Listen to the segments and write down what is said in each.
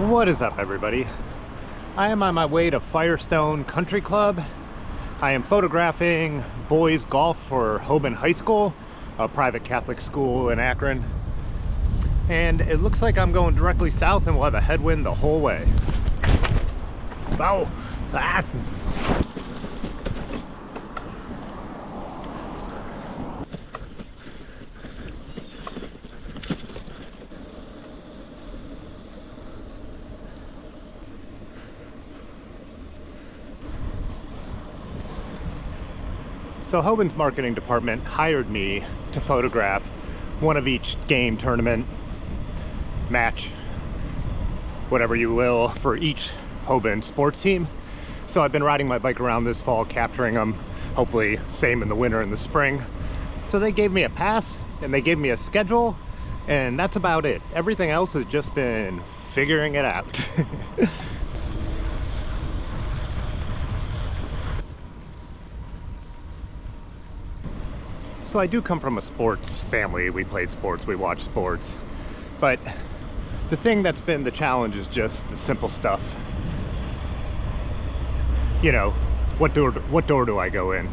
What is up, everybody? I am on my way to Firestone Country Club. I am photographing boys golf for Hoban High School, a private Catholic school in Akron. And it looks like I'm going directly south and we'll have a headwind the whole way. Oh, ah. So Hoban's marketing department hired me to photograph one of each game, tournament, match, whatever you will, for each Hoban sports team. So I've been riding my bike around this fall, capturing them, hopefully same in the winter and the spring. So they gave me a pass and they gave me a schedule, and that's about it. Everything else has just been figuring it out. So I do come from a sports family. We played sports, we watched sports. But the thing that's been the challenge is just the simple stuff. You know, what door do I go in?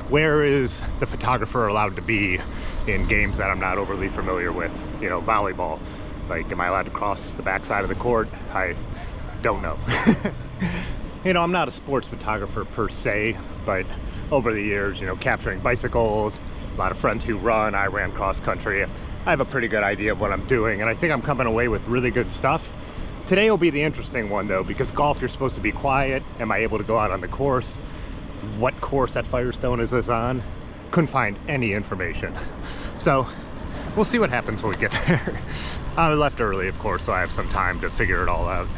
Where is the photographer allowed to be in games that I'm not overly familiar with? You know, volleyball. Like, am I allowed to cross the backside of the court? I don't know. You know, I'm not a sports photographer per se, but over the years, you know, capturing bicycles, a lot of friends who run, I ran cross country. I have a pretty good idea of what I'm doing, and I think I'm coming away with really good stuff. Today will be the interesting one though, because golf, you're supposed to be quiet. Am I able to go out on the course? What course at Firestone is this on? Couldn't find any information. So we'll see what happens when we get there. I left early, of course, so I have some time to figure it all out.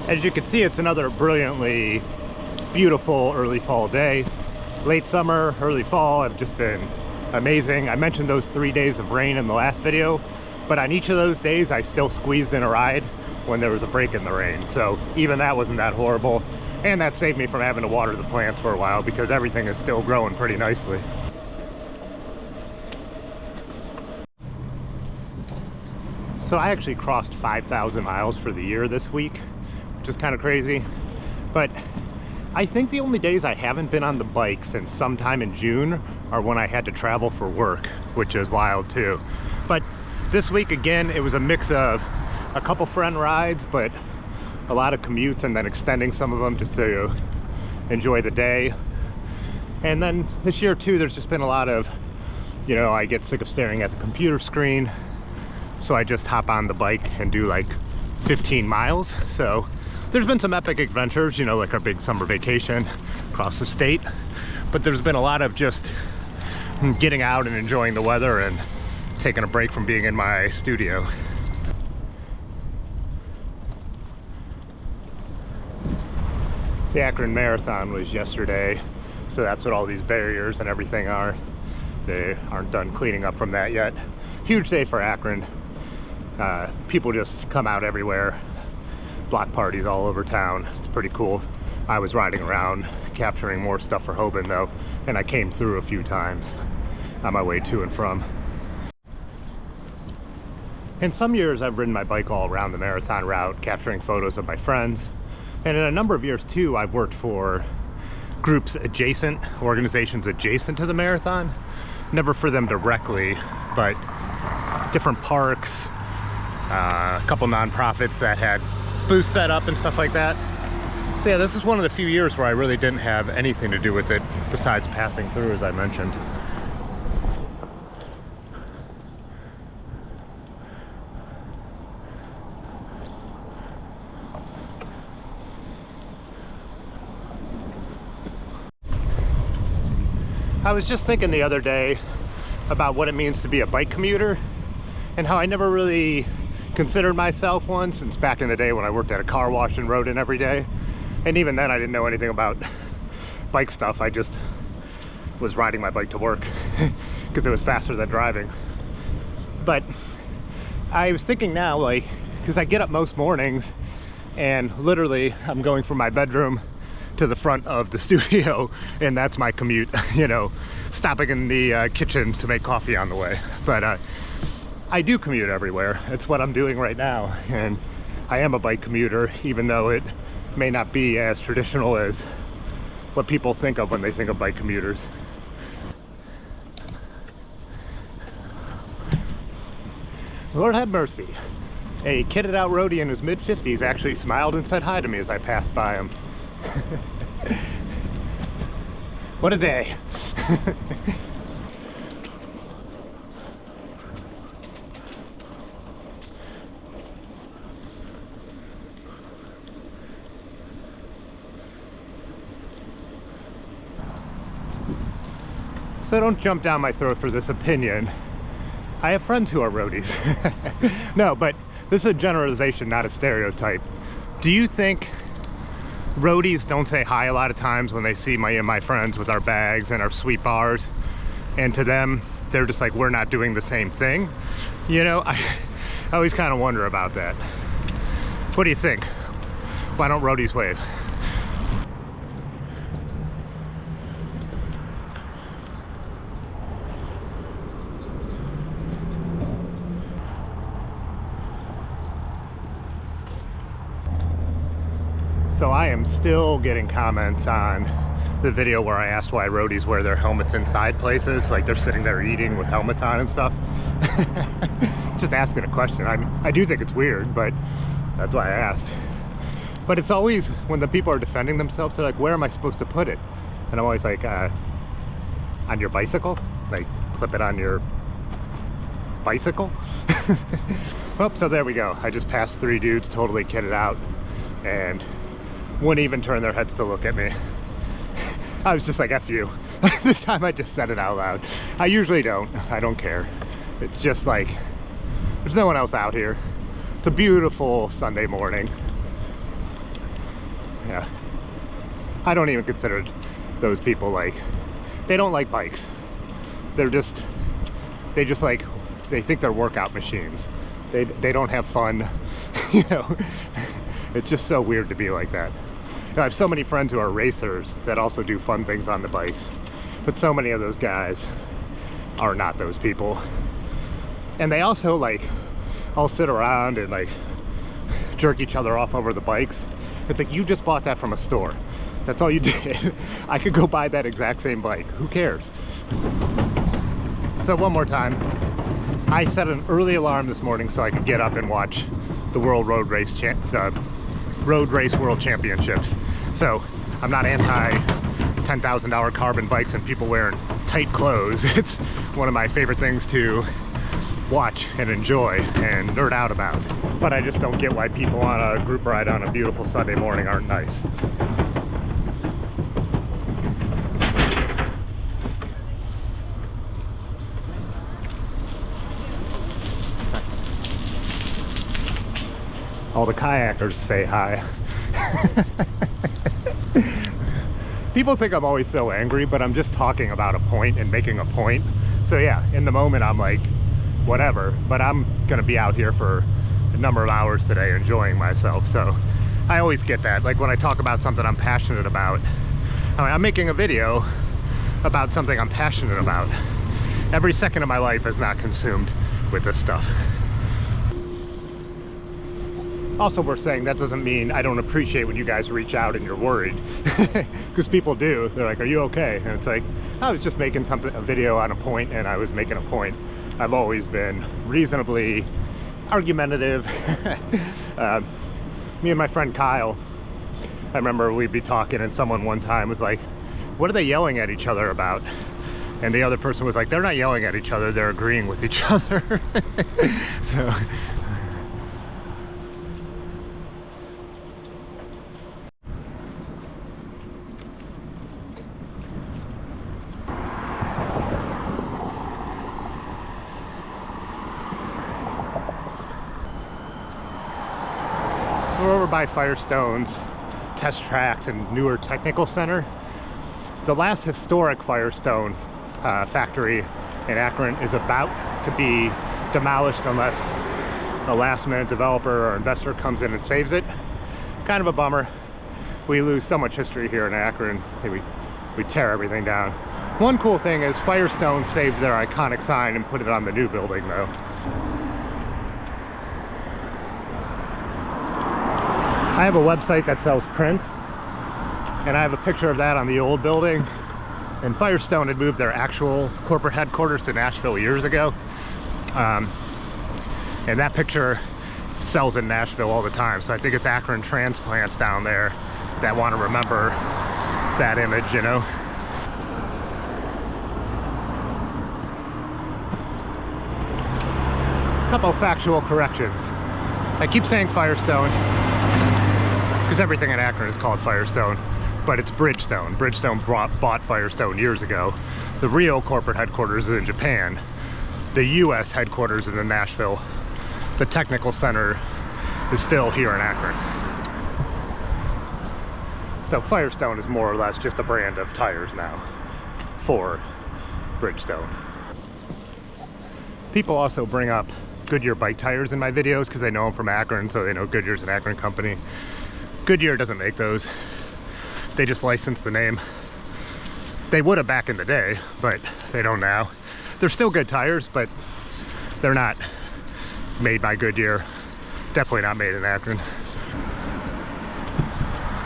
As you can see, it's another brilliantly beautiful early fall day. Late summer, early fall have just been amazing. I mentioned those 3 days of rain in the last video, but on each of those days I still squeezed in a ride when there was a break in the rain. So even that wasn't that horrible. And that saved me from having to water the plants for a while because everything is still growing pretty nicely. So I actually crossed 5,000 miles for the year this week, which is kind of crazy. But I think the only days I haven't been on the bike since sometime in June are when I had to travel for work, which is wild too. But this week, again, it was a mix of a couple friend rides, but a lot of commutes and then extending some of them just to enjoy the day. And then this year too, there's just been a lot of, you know, I get sick of staring at the computer screen, so I just hop on the bike and do like 15 miles. So there's been some epic adventures, you know, like our big summer vacation across the state, but there's been a lot of just getting out and enjoying the weather and taking a break from being in my studio. The Akron Marathon was yesterday, so that's what all these barriers and everything are. They aren't done cleaning up from that yet. Huge day for Akron. People just come out everywhere. Block parties all over town. It's pretty cool. I was riding around capturing more stuff for Hoban though, and I came through a few times on my way to and from. In some years I've ridden my bike all around the marathon route, capturing photos of my friends. And in a number of years too, I've worked for groups adjacent, organizations adjacent to the marathon. Never for them directly, but different parks, a couple nonprofits that had booths set up and stuff like that. So yeah, this is one of the few years where I really didn't have anything to do with it besides passing through, as I mentioned. I was just thinking the other day about what it means to be a bike commuter and how I never really considered myself one since back in the day when I worked at a car wash and rode in every day. And even then I didn't know anything about bike stuff. I just was riding my bike to work because it was faster than driving. But I was thinking now, like, because I get up most mornings and literally I'm going from my bedroom to the front of the studio, and that's my commute. You know, stopping in the kitchen to make coffee on the way. But I do commute everywhere. It's what I'm doing right now, and I am a bike commuter, even though it may not be as traditional as what people think of when they think of bike commuters. Lord have mercy. A kitted out roadie in his mid-50s actually smiled and said hi to me as I passed by him. What a day. So don't jump down my throat for this opinion. I have friends who are roadies. No, but this is a generalization, not a stereotype. Do you think roadies don't say hi a lot of times when they see me and my friends with our bags and our sweet bars? And to them, they're just like, we're not doing the same thing? You know, I always kind of wonder about that. What do you think? Why don't roadies wave? So I am still getting comments on the video where I asked why roadies wear their helmets inside places, like they're sitting there eating with helmets on and stuff. Just asking a question. I do think it's weird, but that's why I asked. But it's always, when the people are defending themselves, they're like, where am I supposed to put it? And I'm always like, on your bicycle? Like, clip it on your bicycle? Well, so there we go. I just passed 3 dudes totally kitted out, and wouldn't even turn their heads to look at me. I was just like, F you. This time I just said it out loud. I usually don't. I don't care. It's just like, there's no one else out here. It's a beautiful Sunday morning. Yeah. I don't even consider those people like, they don't like bikes. They just like, they think they're workout machines. They don't have fun. You know, it's just so weird to be like that. I have so many friends who are racers that also do fun things on the bikes, but so many of those guys are not those people. And they also like all sit around and like jerk each other off over the bikes. It's like, you just bought that from a store. That's all you did. I could go buy that exact same bike. Who cares? So one more time, I set an early alarm this morning so I could get up and watch the Road Race World Championships. So I'm not anti $10,000 carbon bikes and people wearing tight clothes. It's one of my favorite things to watch and enjoy and nerd out about. But I just don't get why people on a group ride on a beautiful Sunday morning aren't nice. All the kayakers say hi. People think I'm always so angry, but I'm just talking about a point and making a point. So yeah, in the moment I'm like, whatever, but I'm gonna be out here for a number of hours today enjoying myself. So I always get that. Like when I talk about something I'm passionate about, I'm making a video about something I'm passionate about. Every second of my life is not consumed with this stuff. Also, we're saying that doesn't mean I don't appreciate when you guys reach out and you're worried. Because people do. They're like, are you okay? And it's like, I was just making a video on a point, and I was making a point. I've always been reasonably argumentative. Me and my friend Kyle, I remember we'd be talking and someone one time was like, what are they yelling at each other about? And the other person was like, they're not yelling at each other, they're agreeing with each other. So we're over by Firestone's test tracks and newer technical center. The last historic Firestone factory in Akron is about to be demolished unless a last minute developer or investor comes in and saves it. Kind of a bummer, We lose so much history here in Akron. We tear everything down. One cool thing is Firestone saved their iconic sign and put it on the new building though. I have a website that sells prints, and I have a picture of that on the old building. And Firestone had moved their actual corporate headquarters to Nashville years ago. And that picture sells in Nashville all the time. So I think it's Akron transplants down there that want to remember that image, you know. Couple factual corrections. I keep saying Firestone because everything in Akron is called Firestone, but it's Bridgestone. Bridgestone bought Firestone years ago. The real corporate headquarters is in Japan. The US headquarters is in Nashville. The technical center is still here in Akron. So Firestone is more or less just a brand of tires now for Bridgestone. People also bring up Goodyear bike tires in my videos because they know I'm from Akron, so they know Goodyear's an Akron company. Goodyear doesn't make those. They just license the name. They would have back in the day, but they don't now. They're still good tires, but they're not made by Goodyear. Definitely not made in Akron.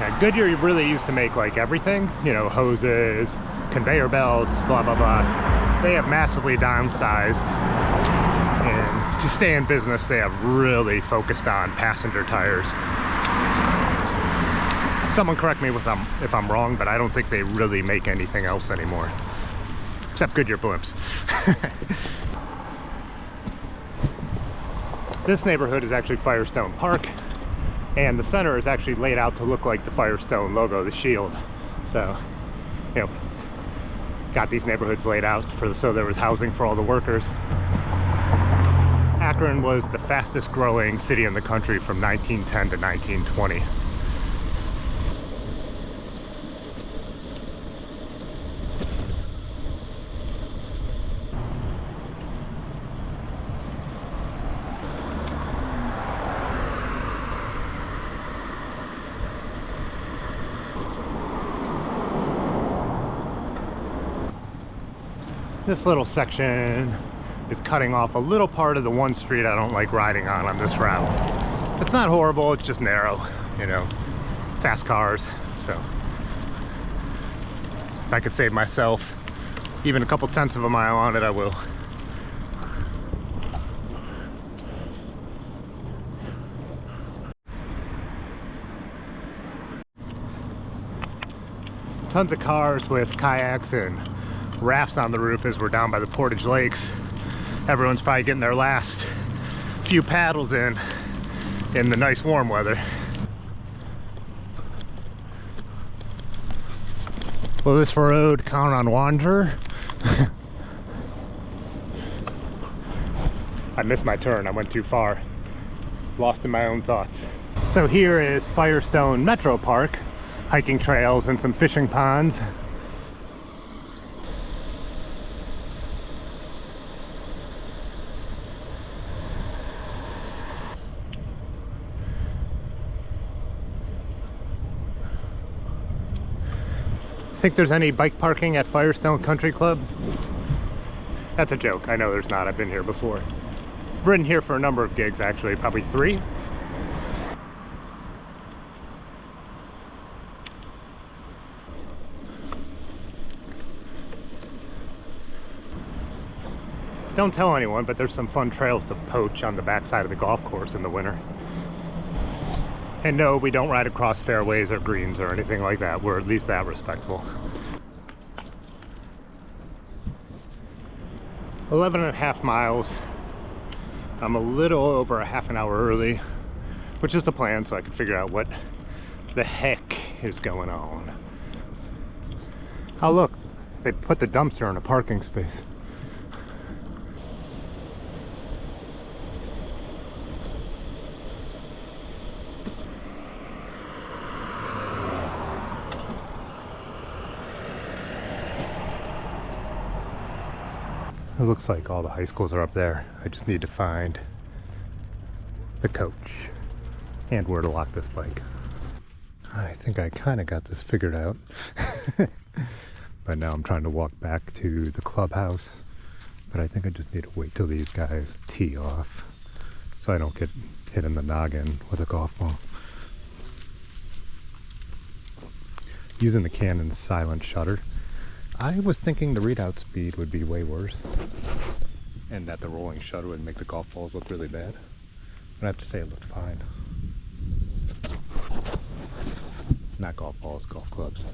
Now, Goodyear really used to make like everything, you know, hoses, conveyor belts, blah, blah, blah. They have massively downsized, and to stay in business, they have really focused on passenger tires. Someone correct me if I'm wrong, but I don't think they really make anything else anymore. Except Goodyear blimps. This neighborhood is actually Firestone Park, and the center is actually laid out to look like the Firestone logo, the shield. So, you know, got these neighborhoods laid out so there was housing for all the workers. Akron was the fastest growing city in the country from 1910 to 1920. This little section is cutting off a little part of the one street I don't like riding on this route. It's not horrible, it's just narrow, you know, fast cars. So if I could save myself even a couple tenths of a mile on it, I will. Tons of cars with kayaks and rafts on the roof as we're down by the Portage Lakes. Everyone's probably getting their last few paddles in the nice warm weather. Will this road count on Wanderer? I missed my turn, I went too far. Lost in my own thoughts. So here is Firestone Metro Park, hiking trails and some fishing ponds. Think there's any bike parking at Firestone Country Club? That's a joke, I know there's not, I've been here before. I've ridden here for a number of gigs actually, probably 3. Don't tell anyone, but there's some fun trails to poach on the backside of the golf course in the winter. And no, we don't ride across fairways or greens or anything like that. We're at least that respectful. 11.5 miles. I'm a little over a half an hour early, which is the plan, so I can figure out what the heck is going on. Oh look, they put the dumpster in a parking space. It looks like all the high schools are up there. I just need to find the coach and where to lock this bike. I think I kind of got this figured out. But now I'm trying to walk back to the clubhouse. But I think I just need to wait till these guys tee off so I don't get hit in the noggin with a golf ball. Using the Canon silent shutter, I was thinking the readout speed would be way worse and that the rolling shutter would make the golf balls look really bad. But I have to say it looked fine. Not golf balls, golf clubs.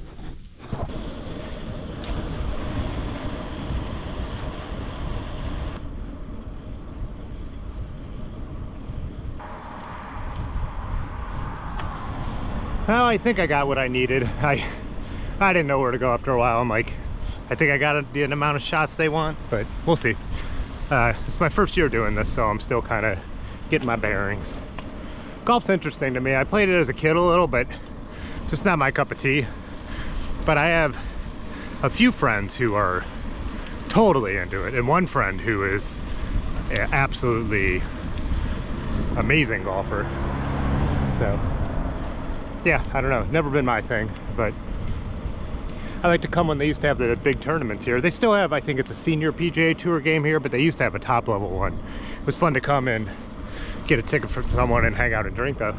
Well, I think I got what I needed. I didn't know where to go after a while. I'm like, I think I got the amount of shots they want, but we'll see. It's my first year doing this, so I'm still kind of getting my bearings. Golf's interesting to me. I played it as a kid a little, but just not my cup of tea. But I have a few friends who are totally into it, and one friend who is an absolutely amazing golfer. So yeah, I don't know, never been my thing, but I like to come when they used to have the big tournaments here. They still have, I think it's a senior PGA Tour game here, but they used to have a top level one. It was fun to come and get a ticket for someone and hang out and drink though.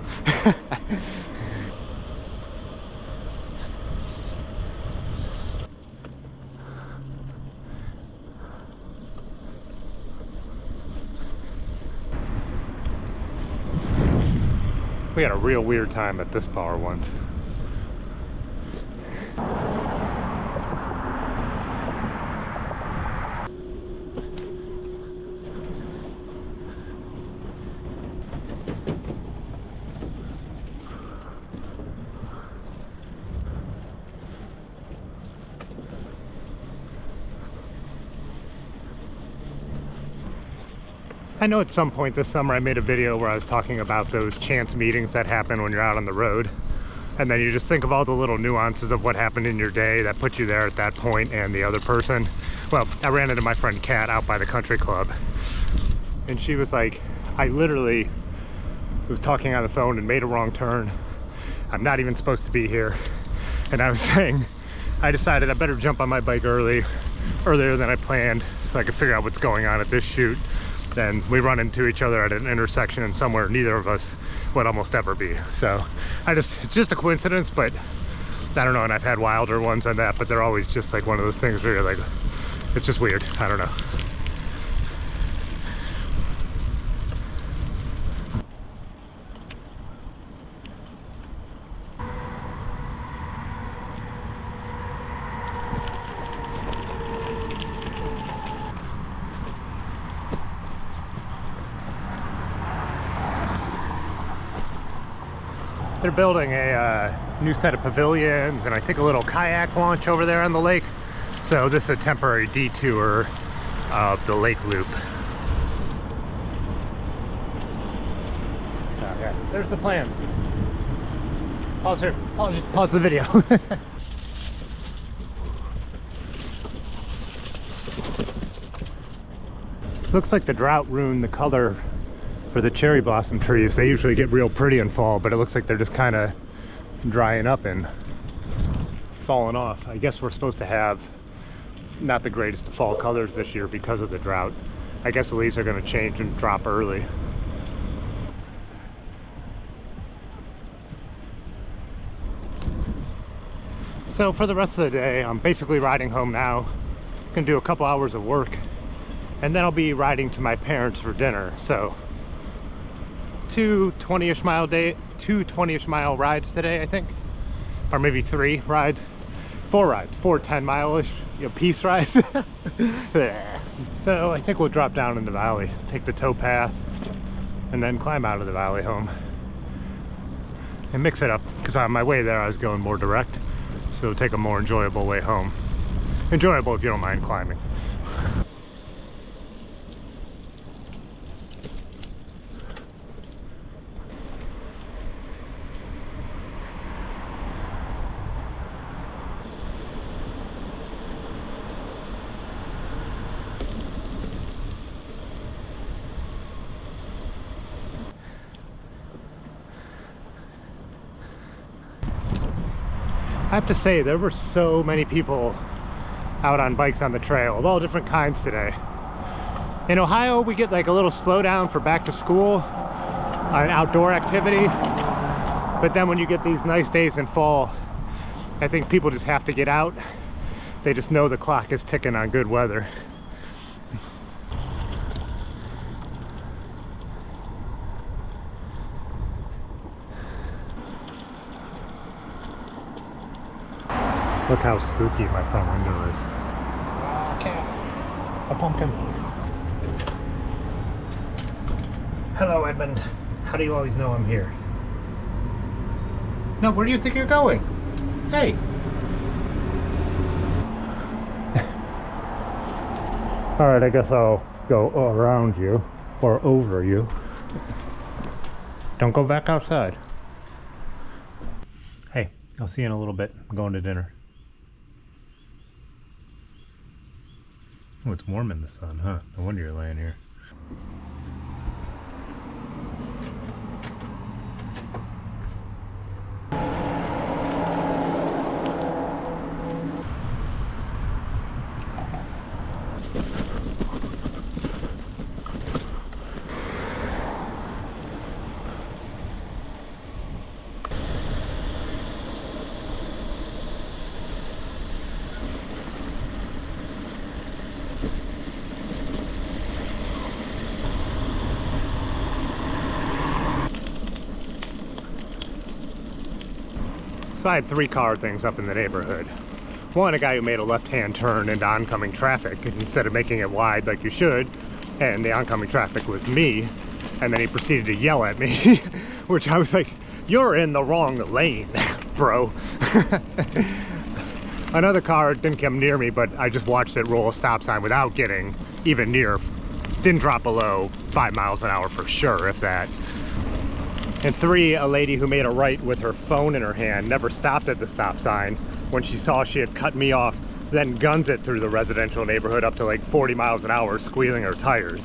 We had a real weird time at this bar once. I know at some point this summer I made a video where I was talking about those chance meetings that happen when you're out on the road. And then you just think of all the little nuances of what happened in your day that put you there at that point and the other person. Well, I ran into my friend Kat out by the country club. And she was like, I literally was talking on the phone and made a wrong turn. I'm not even supposed to be here. And I was saying, I decided I better jump on my bike earlier than I planned so I could figure out what's going on at this shoot. Then we run into each other at an intersection and somewhere neither of us would almost ever be. So it's just a coincidence, but I don't know, and I've had wilder ones on that, but they're always just like one of those things where you're like, it's just weird, I don't know. They're building a new set of pavilions and I think a little kayak launch over there on the lake. So this is a temporary detour of the lake loop. Oh, yeah. There's the plans. Pause here. Pause the video. Looks like the drought ruined the color for the cherry blossom trees. They usually get real pretty in fall, but it looks like they're just kind of drying up and falling off. I guess we're supposed to have not the greatest of fall colors this year because of the drought. I guess the leaves are going to change and drop early. So for the rest of the day, I'm basically riding home now. Gonna do a couple hours of work and then I'll be riding to my parents for dinner. So two 20-ish mile rides today, I think, or maybe 3 rides, 4 rides, 4 10-mile-ish, piece rides. So I think we'll drop down in the valley, take the towpath, and then climb out of the valley home and mix it up, because on my way there I was going more direct, so it'll take a more enjoyable way home. Enjoyable if you don't mind climbing. I have to say, there were so many people out on bikes on the trail of all different kinds today. In Ohio, we get like a little slowdown for back to school, an outdoor activity. But then when you get these nice days in fall, I think people just have to get out. They just know the clock is ticking on good weather. Look how spooky my front window is. A pumpkin. Hello, Edmund. How do you always know I'm here? No, where do you think you're going? Hey. All right, I guess I'll go around you or over you. Don't go back outside. Hey, I'll see you in a little bit. I'm going to dinner. Oh, it's warm in the sun, huh? No wonder you're laying here. So I had 3 car things up in the neighborhood. One, a guy who made a left-hand turn into oncoming traffic instead of making it wide like you should, and the oncoming traffic was me, and then he proceeded to yell at me, which I was like, you're in the wrong lane, bro. Another car didn't come near me, but I just watched it roll a stop sign without getting even near. Didn't drop below 5 miles an hour for sure, if that. And 3, a lady who made a right with her phone in her hand, never stopped at the stop sign when she saw she had cut me off, then guns it through the residential neighborhood up to like 40 miles an hour, squealing her tires.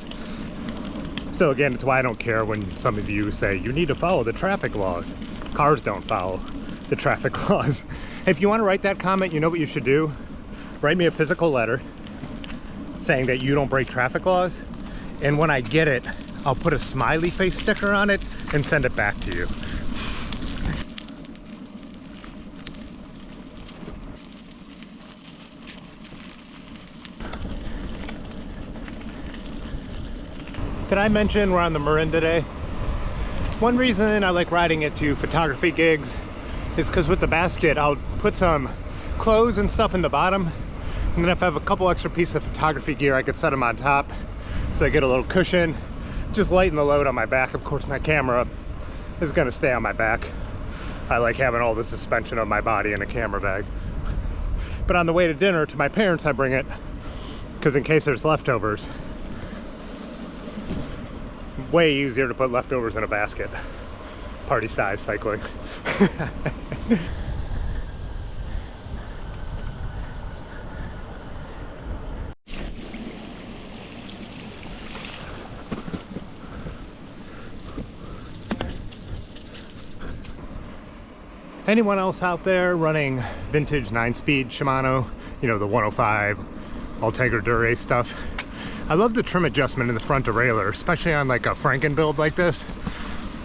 So again, it's why I don't care when some of you say, you need to follow the traffic laws. Cars don't follow the traffic laws. If you want to write that comment, you know what you should do? Write me a physical letter saying that you don't break traffic laws, and when I get it, I'll put a smiley face sticker on it and send it back to you. Did I mention we're on the Marin today? One reason I like riding it to photography gigs is because with the basket, I'll put some clothes and stuff in the bottom, and then if I have a couple extra pieces of photography gear, I could set them on top so I get a little cushion. Just lighten the load on my back. Of course, my camera is going to stay on my back. I like having all the suspension of my body in a camera bag. But on the way to dinner to my parents, I bring it because in case there's leftovers, way easier to put leftovers in a basket. Party size cycling. Anyone else out there running vintage 9-speed Shimano, you know, the 105 Ultegra Dure stuff? I love the trim adjustment in the front derailleur, especially on like a Franken build like this.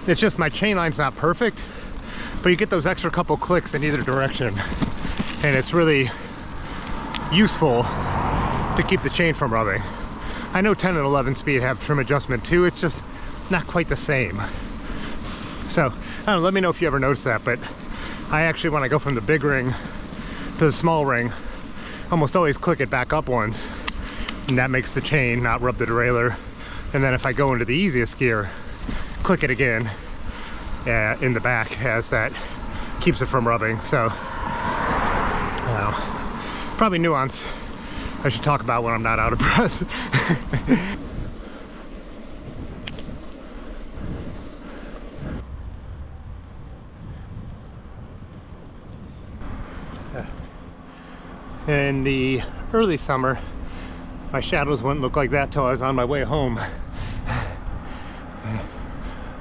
It's just my chain line's not perfect, but you get those extra couple clicks in either direction, and it's really useful to keep the chain from rubbing. I know 10 and 11 speed have trim adjustment too, it's just not quite the same. So, I don't know, let me know if you ever noticed that, but I actually, when I go from the big ring to the small ring, almost always click it back up once, and that makes the chain not rub the derailleur. And then if I go into the easiest gear, click it again in the back, as that keeps it from rubbing. So, probably nuance I should talk about when I'm not out of breath. In the early summer, my shadows wouldn't look like that till I was on my way home.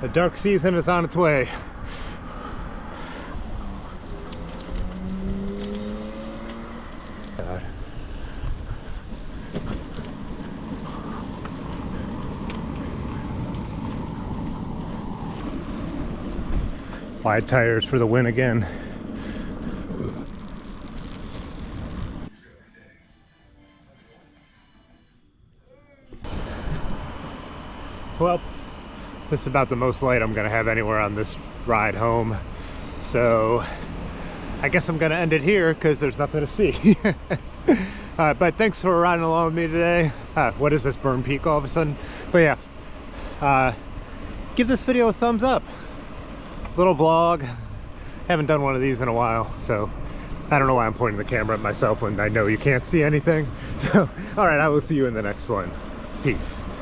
The dark season is on its way. Wide tires for the win again. Well, this is about the most light I'm gonna have anywhere on this ride home. So I guess I'm gonna end it here because there's nothing to see. But thanks for riding along with me today. What is this, Burn Peak all of a sudden? But yeah, give this video a thumbs up. Little vlog. Haven't done one of these in a while, so I don't know why I'm pointing the camera at myself when I know you can't see anything. So, all right, I will see you in the next one. Peace.